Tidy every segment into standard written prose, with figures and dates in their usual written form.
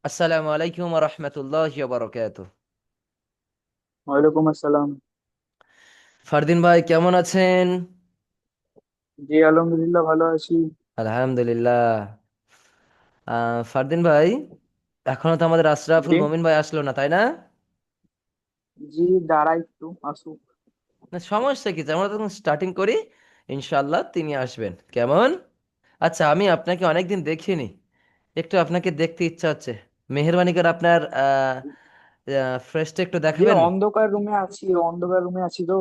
আসসালামু আলাইকুম রহমতুল্লাহি ওয়া বারাকাতুহু। ওয়ালাইকুম আসসালাম। ফারদিন ভাই কেমন আছেন? জি, আলহামদুলিল্লাহ ভালো আছি। আলহামদুলিল্লাহ। ফারদিন ভাই, এখনো তো আমাদের আশরাফুল জি। মমিন ভাই আসলো না, তাই না? জি, দাঁড়াই একটু আসুক। না, সমস্যা কি, আমরা তখন স্টার্টিং করি। ইনশাআল্লাহ তিনি আসবেন, কেমন? আচ্ছা, আমি আপনাকে অনেকদিন দেখিনি, একটু আপনাকে দেখতে ইচ্ছা হচ্ছে। মেহেরবানি করে আপনার ফ্রেশটা একটু জি, দেখাবেন। অন্ধকার রুমে আছি তো।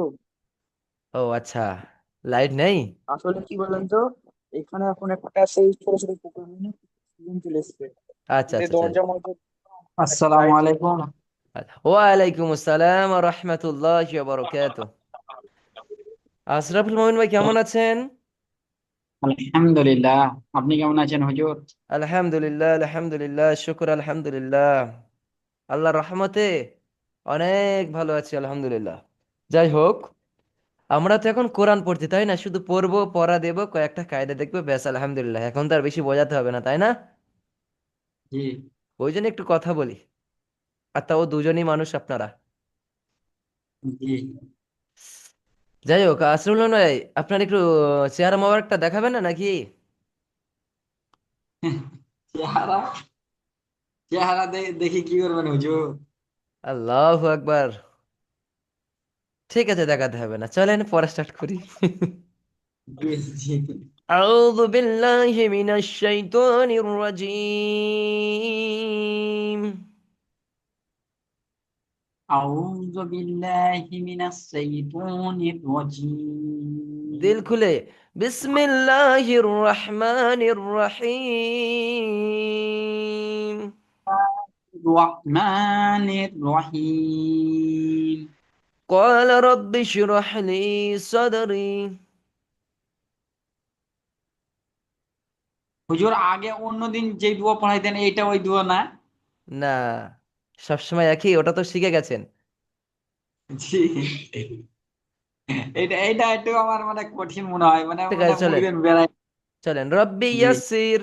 ও আচ্ছা, লাইট নেই। আসলে কি বলেন তো, এখানে এখন একটা সেই ছোট ছোট পোকা হয় না, সিজন চলে এসছে। আচ্ছা যদি আচ্ছা আচ্ছা। দরজা মধ্যে আসসালামু আলাইকুম। ওয়ালাইকুম আসসালাম রহমতুল্লাহি ওয়া বারাকাতুহু। আশরাফুল মমিন ভাই কেমন আছেন? আলহামদুলিল্লাহ। আপনি কেমন আছেন হুজুর? আলহামদুলিল্লাহ আলহামদুলিল্লাহ শুকর আলহামদুলিল্লাহ। আল্লাহর রহমতে অনেক ভালো আছি আলহামদুলিল্লাহ। যাই হোক, আমরা তো এখন কোরআন পড়ছি, তাই না? শুধু পড়বো, পড়া দেবো, কয়েকটা কায়দা দেখবো, ব্যাস আলহামদুলিল্লাহ। এখন তো আর বেশি বোঝাতে হবে না, তাই না? জি। ওই জন্য একটু কথা বলি। আর তাও দুজনই মানুষ আপনারা। জি। যাই হোক, আশরাফুল মমিন ভাই, আপনার একটু চেহারা মোবারকটা দেখাবেন না নাকি? চেহারা চেহারা দেখি কি করবেন হুজুর? আল্লাহু আকবার। ঠিক আছে, দেখাতে হবে না, চলেন পড়া স্টার্ট করি। জি। জি। أعوذ بالله من الشيطان الرجيم. أعوذ بالله من الشيطان দিল الرجيم. খুলে বিসমিল্লাহির রহমানির রহিম। الرحمن الرحيم. قال رب اشرح لي صدري. হুজুর, আগে অন্যদিন যে দুয়া পড়াইতেন এইটা ওই দুয়া না? না, সবসময় একই, ওটা তো শিখে গেছেন। জি। এটা এটা একটু আমার মানে কঠিন মনে হয়, মানে ঠিক মানে আছে, চলেন বুঝবেন বেড়াই। চলেন। রব্বি জি। ইয়াসসির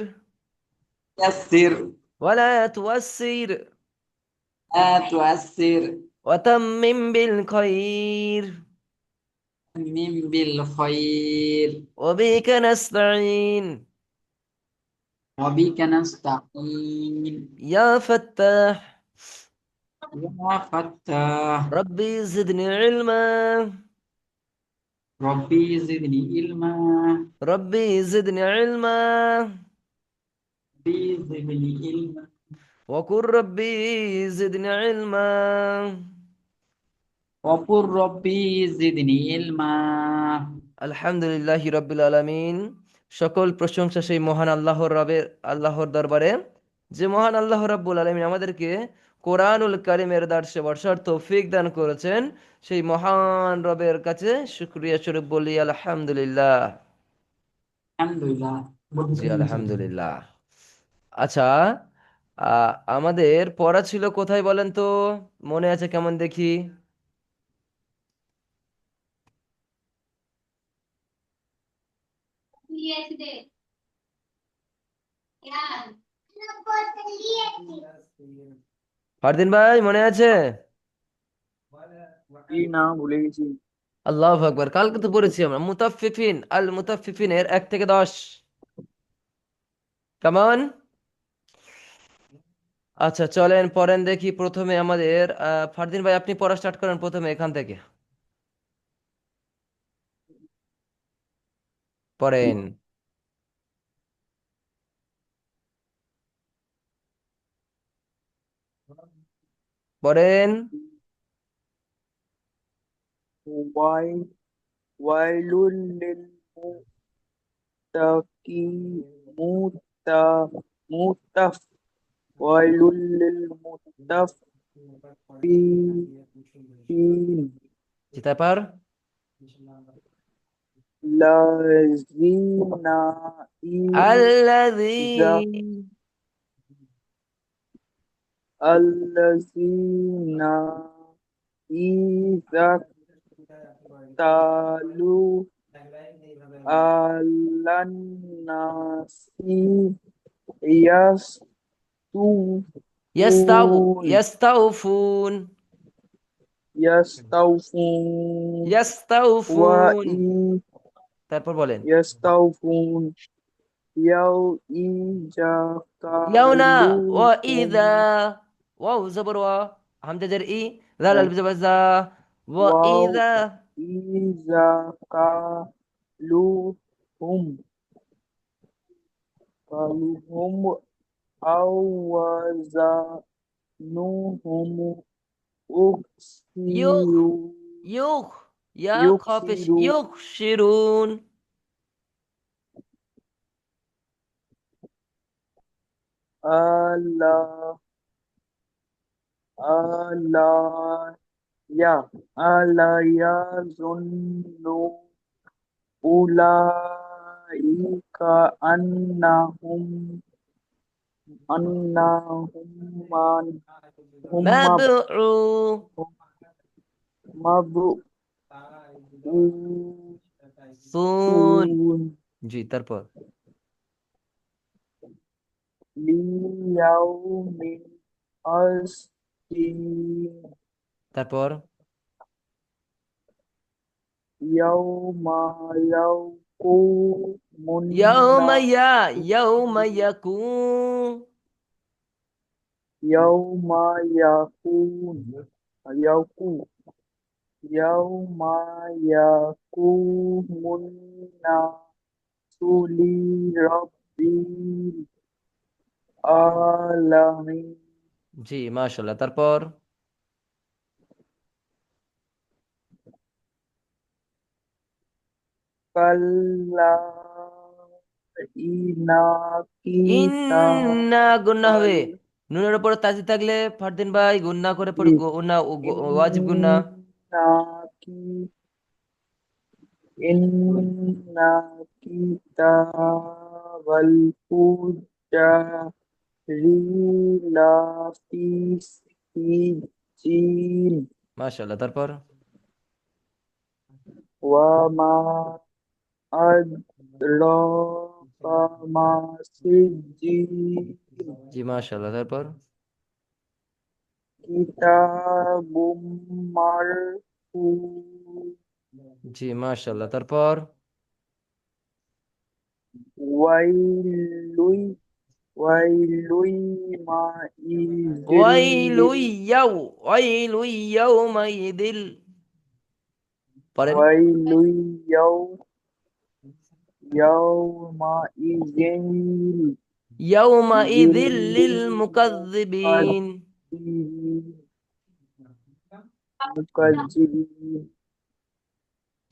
ইয়াসসির ওয়ালা তুয়াসসির লা তুআসসির ওয়াতাম্মিম বিল খাইর মিম বিল খায়র ওয়াবিকা নাস্তাইন ওয়া বিকা নাস্তাঈন ইয়া ফাত্তাহ ইয়া ফাত্তাহ ربي زدني علما. রব্বি জিদনি ইলমা ربي زدني علما. ربي زدني علما وقل ربي زدني علما. وقل ربي زدني علما. আলহামদুলিল্লাহি রাব্বিল আলামিন। সকল প্রশংসা সেই মহান আল্লাহর দরবারে, যে মহান আল্লাহ রাব্বুল আলামিন আমাদেরকে কোরআনুল কারিমের দার্সে বর্ষার তৌফিক দান করেছেন। সেই মহান রবের কাছে শুকরিয়া স্বরূপ বলি আলহামদুলিল্লাহ। আলহামদুলিল্লাহ। জি আলহামদুলিল্লাহ। আচ্ছা, আমাদের পড়া ছিল কোথায় বলেন তো? মনে আছে কেমন দেখি? ফারদিন ভাই, মনে আছে? জি, না ভুলে গেছি। আল্লাহু আকবার, কালকে তো পড়েছি আমরা মুতাফফিফিন, আল মুতাফফিফিনের 1 থেকে 10 কেমন? আচ্ছা চলেন পড়েন দেখি। প্রথমে আমাদের ফারদিন ভাই, আপনি পড়া স্টার্ট করেন প্রথমে এখান থেকে। পড়েন পড়েন। ওয়াই ওয়াইলুল লিল মুত্তাকিন মুত্তা মুত্তাফ ওয়াইলুল লিল মুত্তাফিফিন জি, তারপর লাযিনা আল্লাযী ইযা আল্লাযিনা ইযা তালু আলান্নাসি ইয়াসতুফুন ইয়াস্তাউফুন, يستوفون ইয়াস্তাউফুন। وإي তারপর বলেন। يستوفون يو ইয়াউনা, ও يجعلوهم ইদা, ওয়াও জবর ওয়া, হামজাজের ই, জাল আলিফ জবর জা, ও واو ইদা। إذا قالوهم أو وزنوهم ইউখ, أخسروا ইউখ, ইয়া খফিস, يخسروا ইউখ শিরুন। ألا ألا ألا يظن أولئك أنهم أنهم هم মাবউ, مبعوثون সুন। জি, তারপর। ليوم عظيم তারপর يوم يقوم ইয়াউমা الناس ইয়া, ইয়াউমা ইয়াকুন। يوم يقوم يوم يقوم الناس لرب العالمين জি, মাশাআল্লাহ। তারপর كلا إن ইন্না, গুন্না كتاب হবে। নুনের উপরে তাজি থাকলে ফারদিন ভাই গুন্না করে পড়ে, গুন্না ওয়াজিব গুন্না। إن كتاب الفجار لفي سجين মাশাআল্লাহ। তারপর وما أدراك ما سجين জি, মাশাআল্লাহ। তারপর كتاب مرفوع জি, মাশাআল্লাহ। তারপর ويل ويل يومئذ ওয়াইলু ইয়াউ, ওয়াইলু ইয়াউমাইদিল। পড়েন। ويل يومئذ ইয়াউমাইদিল লিল মুকাজ্জিবিন। للمكذبين مكذبين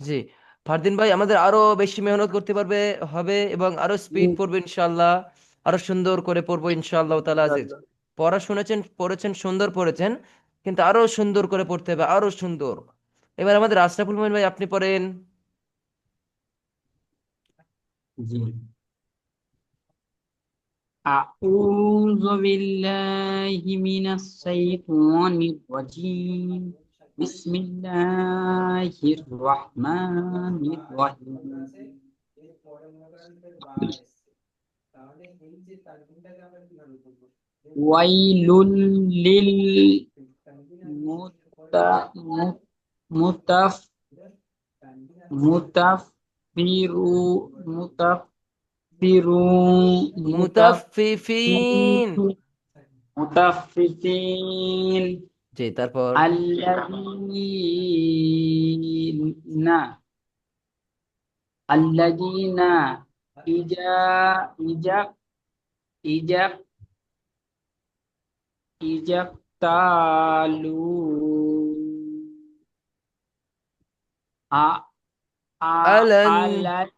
জি, ফারদিন ভাই আমাদের আরো বেশি মেহনত করতে পারবে হবে, এবং আরো স্পিড পড়বে ইনশাআল্লাহ। আরো সুন্দর করে পড়বো ইনশাআল্লাহ তাআলা আজিজ। ইনশাআল্লাহ। পড়া শুনেছেন, পড়েছেন, সুন্দর পড়েছেন, কিন্তু আরো সুন্দর করে পড়তে হবে, আরো সুন্দর। এবার আমাদের আশরাফুল মোমিন ভাই আপনি পড়েন। জি أعوذ بالله من الشيطان الرجيم بسم الله الرحمن الرحيم ويل মুতাফফিফিন। مطففين জি, তারপর الذين إذا إذا إذا إذا اكتالوا ع- আলান। على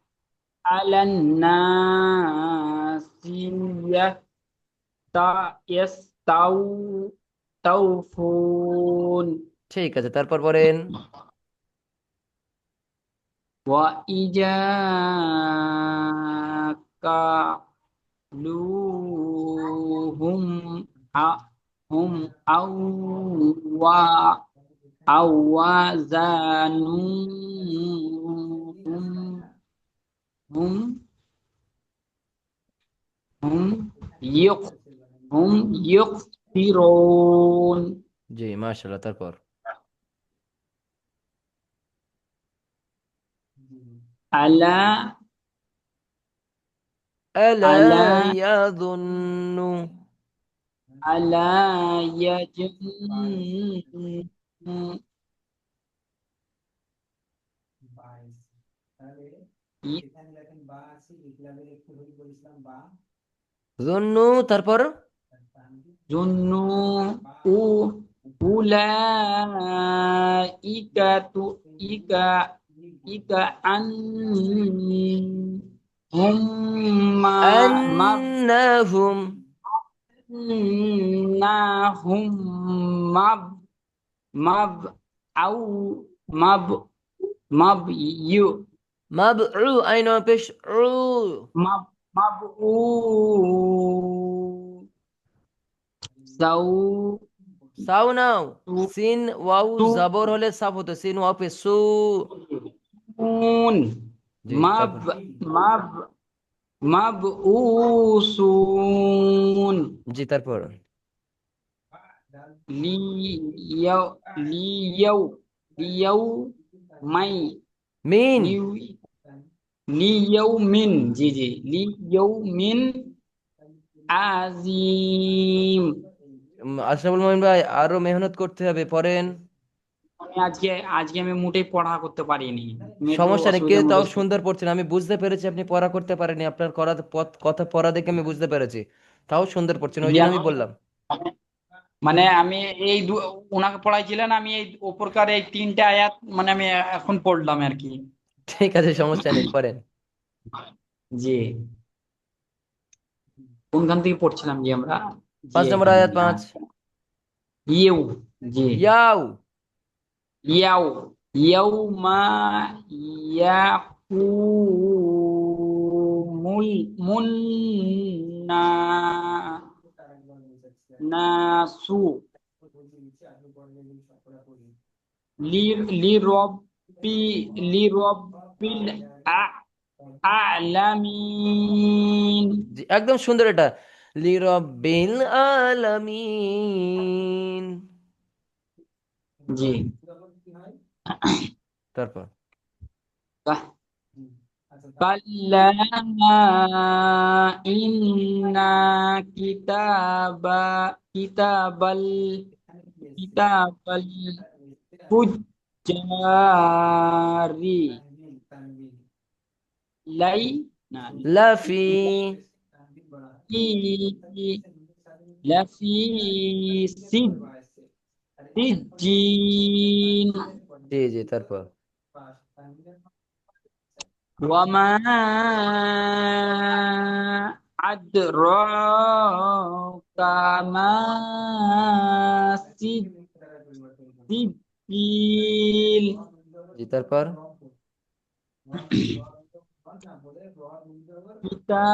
على الناس يستوفون ঠিক আছে, তারপর পড়েন। وإذا كالوهم هم أو وزنوهم هم هم يق هم মুফাসসিরুন। জি মাশাআল্লাহ। তারপর আলা আলা আলা ইয়াযুন্নু। আলা ইয়াজুন্নু ই- যুন্নু। তারপর জুন্নু উ উলাইকা তু ইকা ইকা আন হুম মা মা আন্নাহুম। না হুম মাব মাব আউ মাব মাব ইউ মাবউ আইন পেশ উ। মাব মাব উ সাউ সাও নাও। তু সিন ওয়াও তু জাবর হলে সাফ হতো, সিন ওয়াও পে সু। উন জি মাব তারপর মাব মাব উসুন জি তারপর লিয়াও লিয়াও লিয়াও মাই মিন। লিউ লিয়াও মিন জি জি লিয়াও মিন আজিম। আশরাফুল মোমিন ভাই আরো মেহনত করতে হবে, পড়েন। আমি আজকে আজকে আমি মোটেই পড়া করতে পারিনি, আমি একটু সমস্যা নেই, কে অসুবিধার তাও মধ্যে ছিলাম। সুন্দর পড়ছেন, আমি বুঝতে পেরেছি আপনি পড়া করতে পারেনি, আপনার করা কথা পড়া দেখে আমি বুঝতে পেরেছি। তাও সুন্দর পড়ছেন, ওই জন্য আমি বললাম। মানে আমি এই ওনাকে পড়াইছিলেন, আমি এই ওপরকার এই তিনটা আয়াত মানে আমি এখন পড়লাম আর কি। ঠিক আছে, সমস্যা নেই, পড়েন। জি, কোনখান থেকে পড়ছিলাম জি আমরা? জি 5 নম্বর এখানে আয়াত, জি, 5। হ্যাঁ। ইউ জি ইয়াও। ইয়াও ইয়াউমা ইয়াকুমুল মুন্না নাসু লি লিরব্বি লিরব্বিল আ- আলামিন। জি একদম সুন্দর এটা। লিরাব্বিল আলামিন। জি তারপর কাল্লা ইন্না কিতাবা কিতাবাল কিতাবাল ফুজ্জারি লাই না লাফি। লাফি লাফি সিদ সিজ্জিন জি জি তারপর ওয়ামা আদরাকা মা সিজ্জিল। জি তারপর কিতাবুম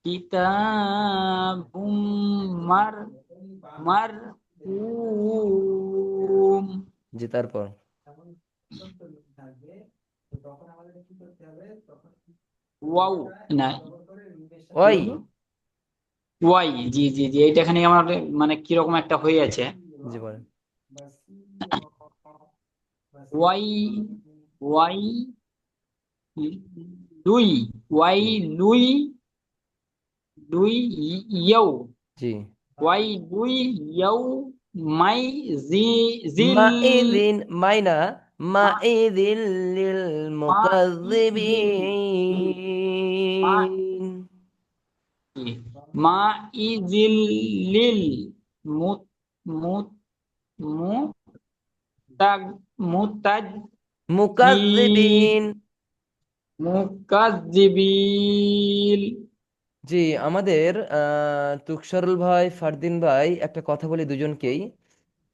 কিতাবুম মার মারকুম। জি তারপর ওয়াও না কি ওই। বললো? ওয়াই জি জি জি, এইটা এখানে আমার মানে কিরকম একটা হয়ে আছে। জি বলেন। ওয়াই ওয়াই লুই ওয়াই জি লুই লুই ইয়ৌ জি ওয়াই লুই ইয়ৌ মাই জি জিল মাইদিন মাইনা মা মাইদিন লিল মা ইজিল মা মুকাজ্জিবিন। মা ইজিল লিল মুত মুত মুতাগ মুতাজ মুকাজ্জিবিন। মুকাজ্জিবিল। জি আমাদের তুকসরুল ভাই, ফারদিন ভাই, একটা কথা বলি দুজনকেই।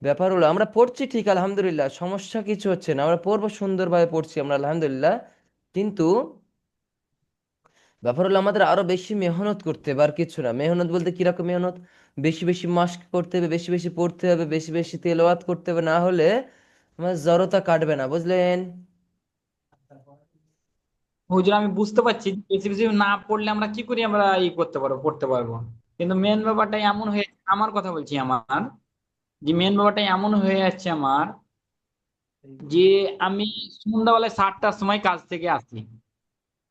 ব্যাপার হলো আমরা পড়ছি ঠিক আলহামদুলিল্লাহ, সমস্যা কিছু হচ্ছে না, আমরা পড়বো, সুন্দরভাবে পড়ছি আমরা আলহামদুলিল্লাহ। কিন্তু ব্যাপার হলো আমাদের আরো বেশি মেহনত করতে হবে, আর কিছু না। মেহনত বলতে কিরকম মেহনত? বেশি বেশি মাস্ক করতে হবে, বেশি বেশি পড়তে হবে, বেশি বেশি তেলাওয়াত করতে হবে, না হলে আমার জড়তা কাটবে না, বুঝলেন? হুজুর আমি বুঝতে পারছি যে বেশি বেশি না পড়লে আমরা কি করে আমরা করতে পারবো, পড়তে পারবো। কিন্তু মেন ব্যাপারটা এমন হয়ে, আমার কথা বলছি, আমার যে মেন ব্যাপারটা এমন হয়ে যাচ্ছে আমার, যে আমি সন্ধ্যাবেলায় 7টার সময় কাজ থেকে আসি,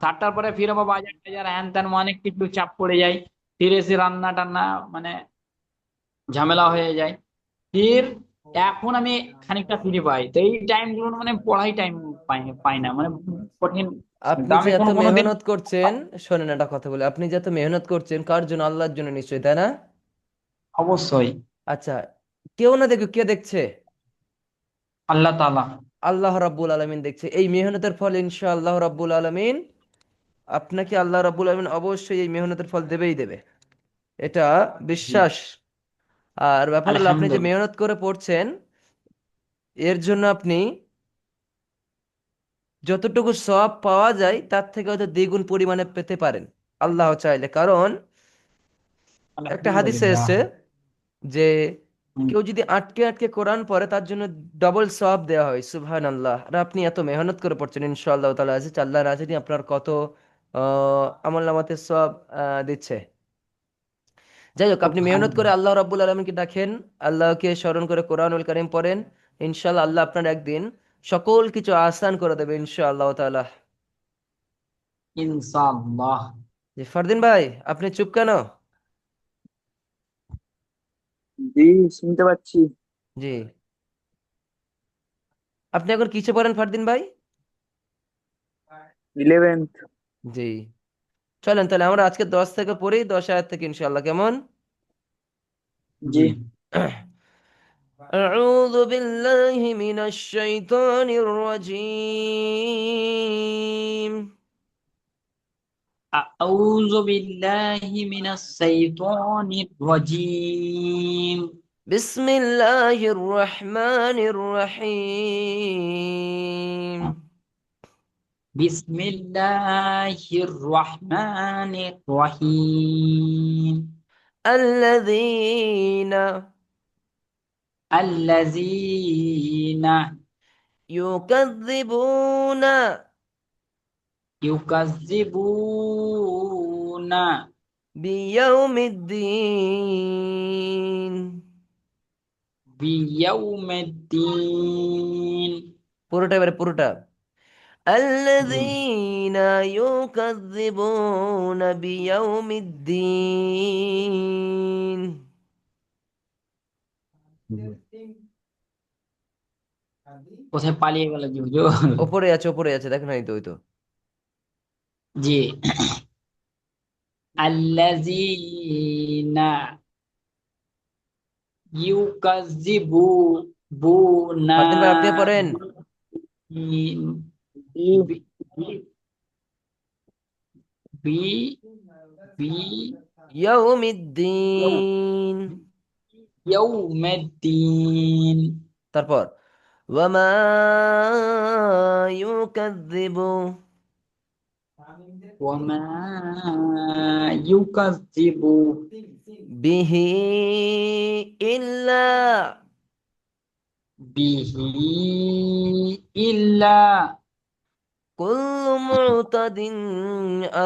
7টার পরে ফির আবার বাজার টাজার হ্যান ত্যান অনেক কিছু চাপ পড়ে যায়, ফিরে এসে রান্না টান্না মানে ঝামেলা হয়ে যায়। ফির এখন আমি খানিকটা ফ্রি পাই, তো এই টাইম গুলো মানে পড়াই টাইম পাই পাই না, মানে কঠিন। আপনি তো যে আমি এত কোনোদিন, মেহনত করছেন, শোনেন একটা কথা বলি, আপনি যে এত মেহনত করছেন কার জন্য? আল্লাহর জন্য নিশ্চয়ই, তাই না? অবশ্যই আচ্ছা, কেউ না দেখুক, কে দেখছে? আল্লাহ তাআলা। আল্লাহ রাব্বুল আলামিন দেখছে। এই মেহনতের ফল ইনশাআল্লাহ রাব্বুল আলামিন আপনাকে, আল্লাহ রাব্বুল আলামিন অবশ্যই এই মেহনতের ফল দেবেই দেবে, এটা জি, বিশ্বাস। আর ব্যাপার হলো, আপনি যে আলহামদুলিল্লাহ। মেহনত করে পড়ছেন, এর জন্য আপনি যতটুকু সওয়াব পাওয়া যায় তার থেকে হয়তো দ্বিগুণ পরিমাণে পেতে পারেন আল্লাহ চাইলে। কারণ একটা হাদিসে আলহামদুলিল্লাহ। এসে যে হুম। কেউ যদি আটকে আটকে কোরআন পড়ে তার জন্য ডবল সওয়াব দেওয়া হয়। সুবহানাল্লাহ। আর আপনি এত মেহনত করে পড়ছেন, ইনশাআল্লাহ তাআলা আজিজ, আল্লাহ না জানি আপনার কত আমল নামাতে সওয়াব দিচ্ছে। যাই হোক, আপনি মেহনত করে সুবহানাল্লাহ। আল্লাহ রাব্বুল আলামিনকে ডাকেন, আল্লাহকে স্মরণ করে কোরআনুল কারীম পড়েন, ইনশাআল্লাহ আল্লাহ আপনার একদিন সকল কিছু আসান করে দেবে ইনশাআল্লাহ তাআলা। ইনশাআল্লাহ। জি ফারদিন ভাই, আপনি চুপ কেন? জি, শুনতে পাচ্ছি। জি, আপনি এখন কিসে পড়েন ফারদিন ভাই? 11th। জি, চলেন তাহলে আমরা আজকে 10 থেকে পড়ি, 10 আয়াত থেকে ইনশাআল্লাহ, কেমন? জি। জি। أعوذ بالله من الشيطان الرجيم. أعوذ بالله من الشيطان الرجيم. بسم الله الرحمن الرحيم. بسم الله الرحمن الرحيم. الذين الذين يكذبون يكذبون بيوم الدين. بيوم الدين. পুরোটা এবারে পুরোটা। الذين يكذبون بيوم الدين. কোথায় পালিয়ে গেল জি হুজুর? ওপরে আছে, ওপরে আছে, দেখেন, এই তো, ওই তো। জি। الذين يكذبون ফারদিন ভাই, আপনি পড়েন। জি। ب- ب- يوم الدين. بيوم الدين. তারপর وما يكذب وما يكذب به إلا به إلا كل معتد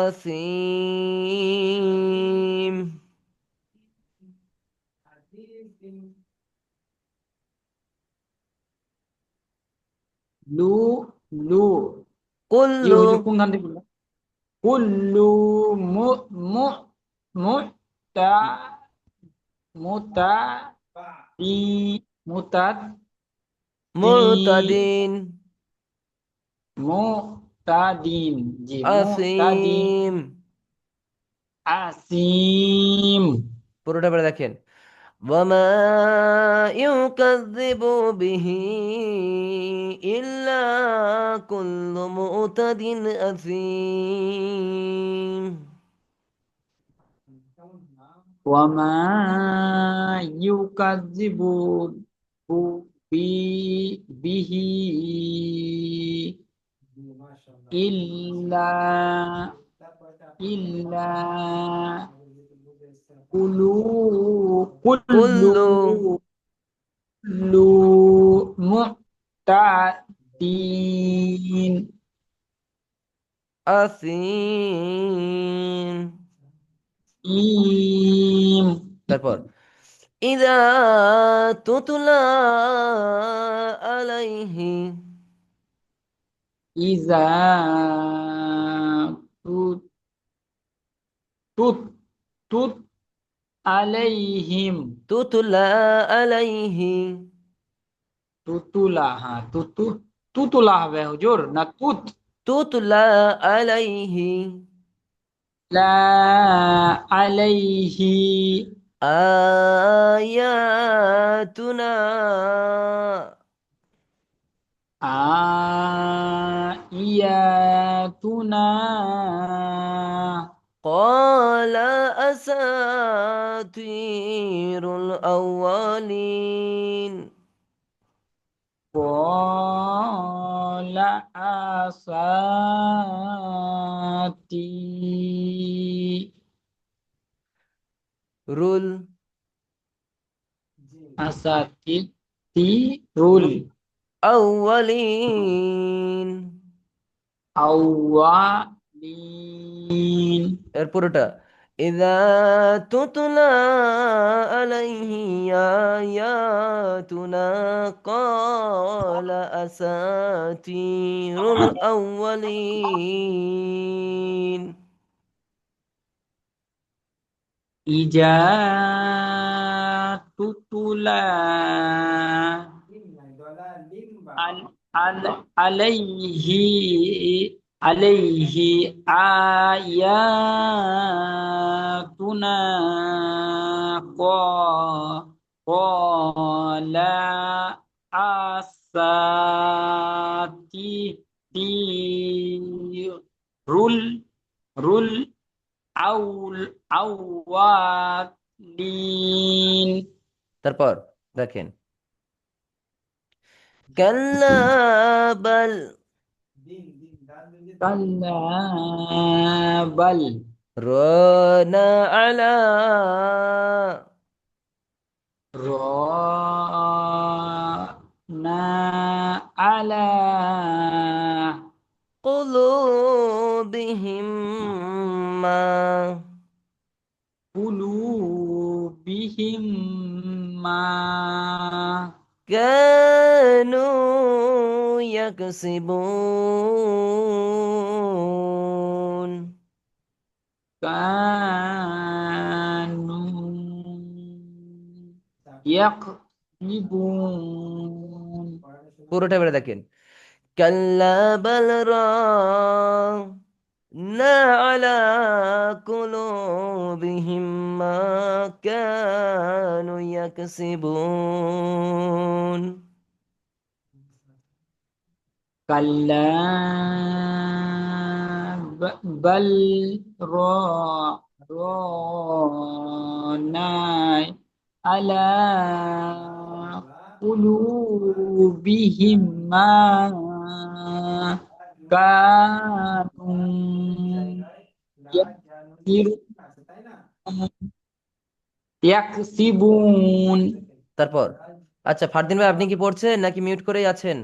أثيم. লু লু জি كل হুজুর কোন ধান থেকে বললেন? কুল্লু মু মু মুতা মুতা ই মুতাদ معتد দিন মুতাদিন। জি মুতাদিন أثيم. আসিম। পুরোটা পরে দেখেন। وما يكذب به إلا كل معتد أثيم. ওয়ামা ইউকাযযিবু বি বিহি ইল্লা ইল্লা কুলু কুল্লু كل কুল্লু মুতাদিন আসিন। ইম। তারপর ইদা তুতলা আলাইহি। ইজা তু তুত তুত আলাইহিম। তুতলা আলাইহি। তুতুলা, হ্যাঁ তুতুলা হবে হুজুর, না তুত? তুতলা আলাইহি লা আলাইহি আয়াতুনা। ইয়াতুনা। قال أساطير الأولين. qala rule asati tirul আউয়ালিন। awwalin। এর পুরোটা ইদা তুতলা আলাইহি আয়াতুনা ক্বালা আসাতিরুল আউয়ালিন। Ija tutula alaihi ayatuna qala asatirul rul aul awalin। তারপর দেখেন কাল্লা বাল kalla bal রানা আলা rana ala قلوبهم ما qulubihim ma كانوا يكسبون. kanu yaqlibun। পুরোটা এবারে দেখেন কাল্লা বাল রানা আলা কুলুবিহিম মা Kanu ইয়াকসিবুন। kalla bal rana ala qulubihim ma kanu yaksibun। তারপর আচ্ছা ফারদিন ভাই আপনি কি পড়ছেন নাকি মিউট করেই আছেন?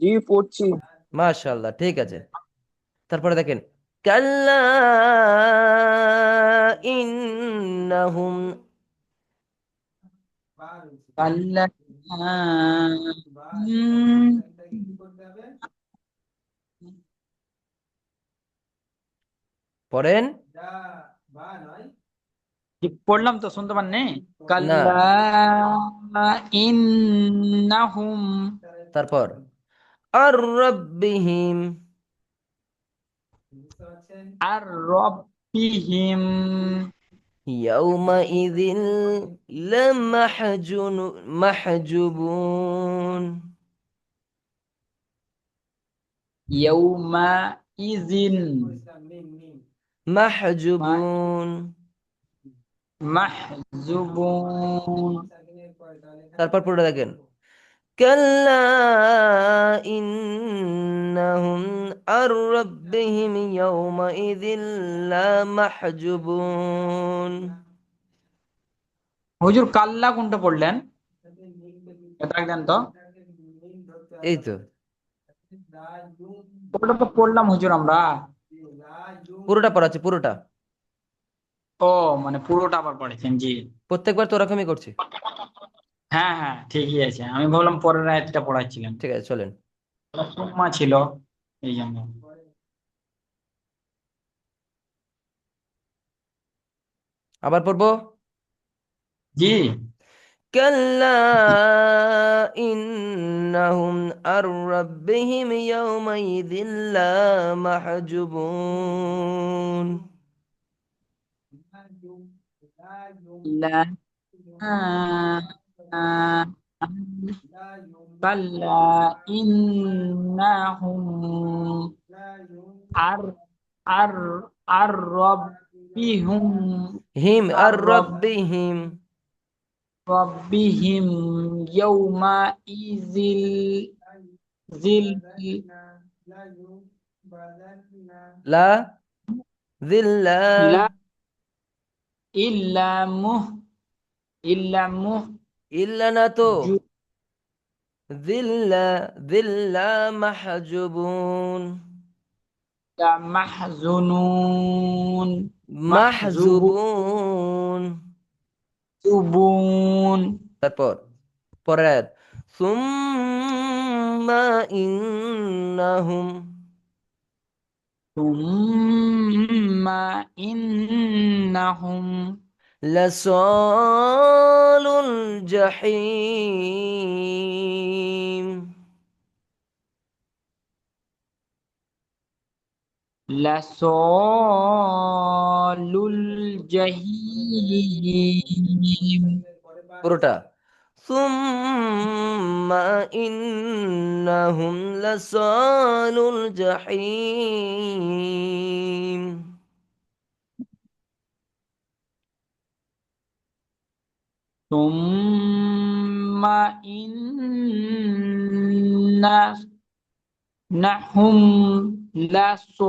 জি পড়ছি। মাশাআল্লাহ, ঠিক আছে। তারপরে দেখেন কাল্লা ইন্নাহুম। kalla পড়েন। ঠিক পড়লাম তো, শুনতে পাননি? না, কাল্লা ইন্নাহুম তারপর আর রব্বিহিম আর রব্বিহিম ইয়াউমাইযিন মাহজুবুন। ইয়াউমা ইজিন মাহজুবুন। মাহজুবুন। তারপর পুরোটা দেখেন কাল্লা ইন্নাহুম আর রব্বিহিম ইয়াউমাইযিন লামাহজুবুন। হুজুর কাল্লা কোনটা পড়লেন? এটা দেন তো। এই তো ওটা তো পড়লাম হুজুর আমরা। পুরোটা পড়াচ্ছি, পুরোটা। ও মানে পুরোটা আবার পড়েছেন, জি। প্রত্যেকবার তো ওরকমই করছি। হ্যাঁ হ্যাঁ ঠিকই আছে, আমি ভাবলাম পরের আয়াতটা পড়াচ্ছিলেন। ঠিক আছে, চলেন। সুম্মা ছিল এই জন্য। আবার পড়বো। জি। كلا إنهم عن ربهم يومئذ لمحجوبون. لا كلا إنهم عر عر عر ربهم هم عن عر ربهم. ربهم يومئذ ذل لا ذلا. لا إلا إلا إلا ناتو. ذلا ذلا محجوبون. محزونون محجوبون. محجوبون তারপর পরের আয়াত, সুম্মা ইন্নাহুম ثم إنهم লাসালুল জাহিম. لصال الجحيم পুরোটা, সুম্মা ইন্নাহুম লাসালুল জাহিম. ثم إنهم لصال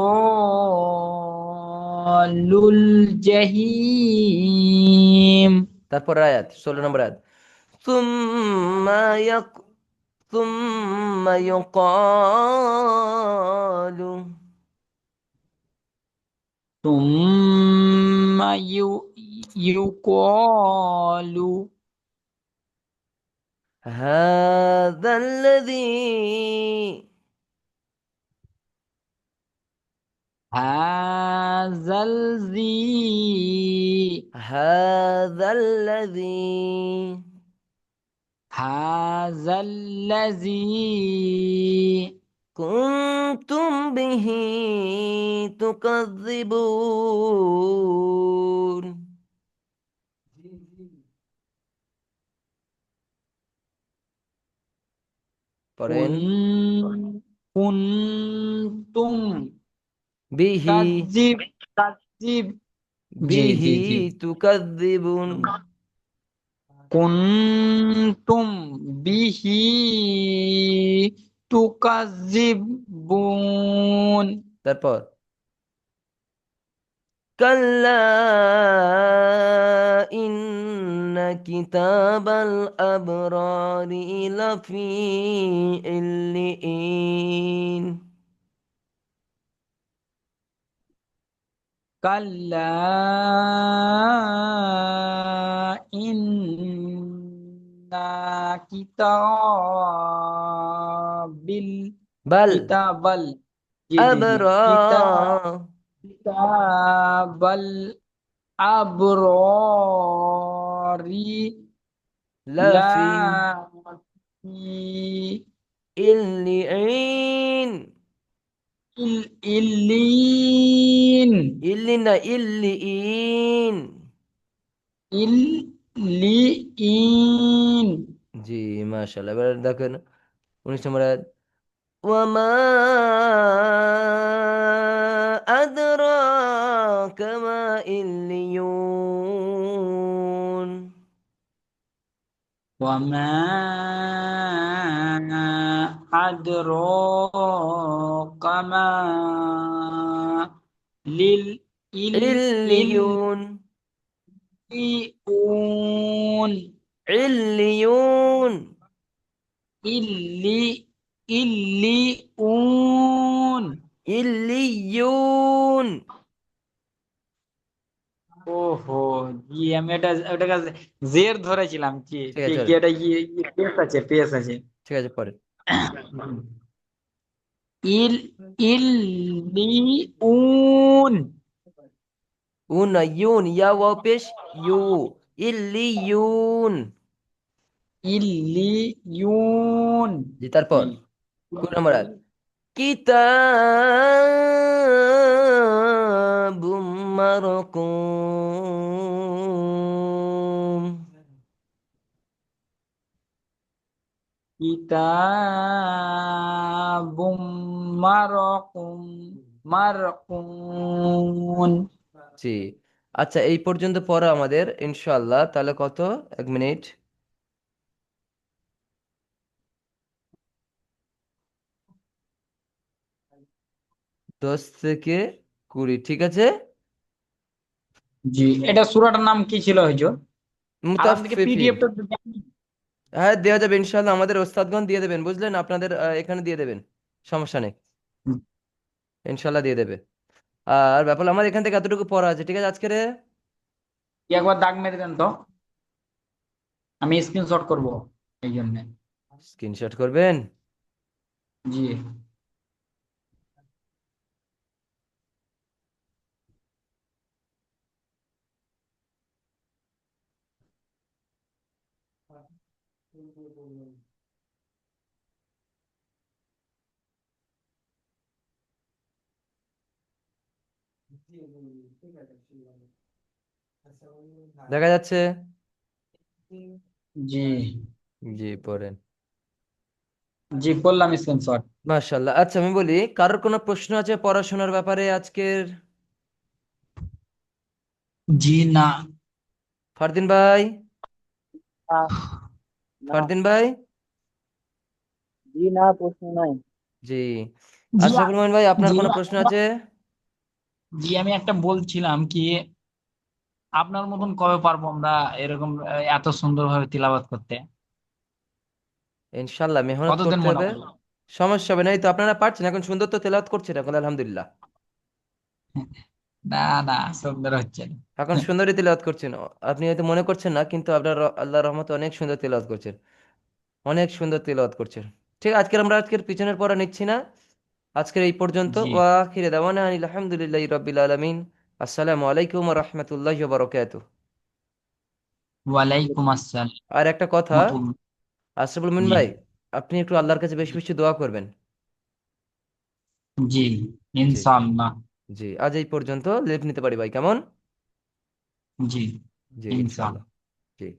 الجحيم তারপর আয়াত 16 নম্বর আয়াত, সুম্মা ইয়াক সুম্মা ইউকালু ثم يقال هذا الذي هذا الذي هذا الذي هذا الذي كنتم به تكذبون. পড়েন। كنتم বিহি كذب জি বিহি জি জি তুকাদ্দিবুন. كنتم به تكذبون তারপর কাল্লা ইন্না কিতাবাল আবরারি লাফি ইল্লিয়িন. كلا إن বাল كتاب জি জি জি আবরা كتاب الأبرار لا লাফি في ইল্লিয়িন. إلين ইল্লিন না, ইল্লিয়িন. إلين জি, মাশাআল্লাহ। এবার দেখেন 19 নম্বর আয়াত, ওয়ামা আদরাকা মা ইল্লিয়ুন. وما أدراك ما ইল্লিয়ুন. للإليون ইল্লিয়ুন. إلي إليون ইল্লিয়ুন। ওহো, জি আমি এটা কাছে জের ধরেছিলাম কি, ঠিক কি আছে কি এটা কি পেস আছে, পেস আছে। ঠিক আছে পরে। ইল ইল্লিউন। উন না, ইউন, ইয়া ওয়াও পেশ, ইউ, ইল্লিয়ুন। ইল্লিউন। জি তারপর জি। 20 নম্বর আয়াত। কিতাবুম মারকুম। কিতাবুম মারকুম, মারকুন। জি। আচ্ছা এই পর্যন্ত পড়া আমাদের ইনশাআল্লাহ, তাহলে কত, 1 মিনিট। 10 থেকে 20, ঠিক আছে। জি, এটা সূরাটার নাম কি ছিল হুজুর? আর আমাদেরকে মুতাফফিফিন। পিডিএফটা। হ্যাঁ দেওয়া যাবে ইনশাআল্লাহ, আমাদের ওস্তাদগণ দিয়ে দেবেন, বুঝলেন, আপনাদের এখানে দিয়ে দেবেন, সমস্যা নেই, ইনশাআল্লাহ দিয়ে দেবে। আর ব্যাপার আমার এখান থেকে এতটুকু পড়া আছে, ঠিক আছে আজকে রে। একবার দাগ মেরে দেন তো, আমি স্ক্রিনশট করব এই জন্য। স্ক্রিনশট করবেন। জি। দেখা যাচ্ছে। জি। জি পড়েন। জি করলাম স্ক্রিনশট। মাশাআল্লাহ। আচ্ছা আমি বলি, কারোর কোনো প্রশ্ন আছে পড়াশোনার ব্যাপারে আজকের? জি না। ফারদিন ভাই, না, না, ফারদিন ভাই। জি না, প্রশ্ন নাই। জি। জি আশরাফুল মামিন ভাই, আপনার জি কোনো প্রশ্ন আছে? জি আমি একটা বলছিলাম কি, আপনার মতন কবে পারবো আমরা এরকম এত সুন্দরভাবে তিলাওয়াত করতে? ইনশাআল্লাহ মেহনত কতদিন করতে মনে হবে, হয়? সমস্যা হবে না। এই তো আপনারা পারছেন, এখন সুন্দর তো তেলাওয়াত করছেন এখন, আলহামদুলিল্লাহ। না না, সুন্দর হচ্ছে না। এখন সুন্দরই তেলাওয়াত করছেন। আপনি হয়তো মনে করছেন না, কিন্তু আপনার আল্লাহর রহমতে অনেক সুন্দর তেলাওয়াত করছেন, অনেক সুন্দর তেলাওয়াত করছেন। ঠিক আছে, আজকের পিছনের পড়া নিচ্ছি না, আজকের এই পর্যন্ত। জি। ওয়া আখিরে দাওয়ানা আনিল হামদুলিল্লাহি রাব্বিল আলামিন। আসসালামু আলাইকুম ওয়া রাহমাতুল্লাহি ওয়া বারাকাতুহু। ওয়ালাইকুম আসসালাম আর একটা কথা, রাহমাতুল্লাহ। আশরাফুল মুমিন জি। ভাই, আপনি একটু আল্লাহর কাছে বেশি বেশি দোয়া করবেন। জি জি। ইনশাআল্লাহ। জি আজ এই পর্যন্ত, লিভ নিতে পারি ভাই, কেমন? জি জি ইনশাআল্লাহ। ইনশাআল্লাহ। জি।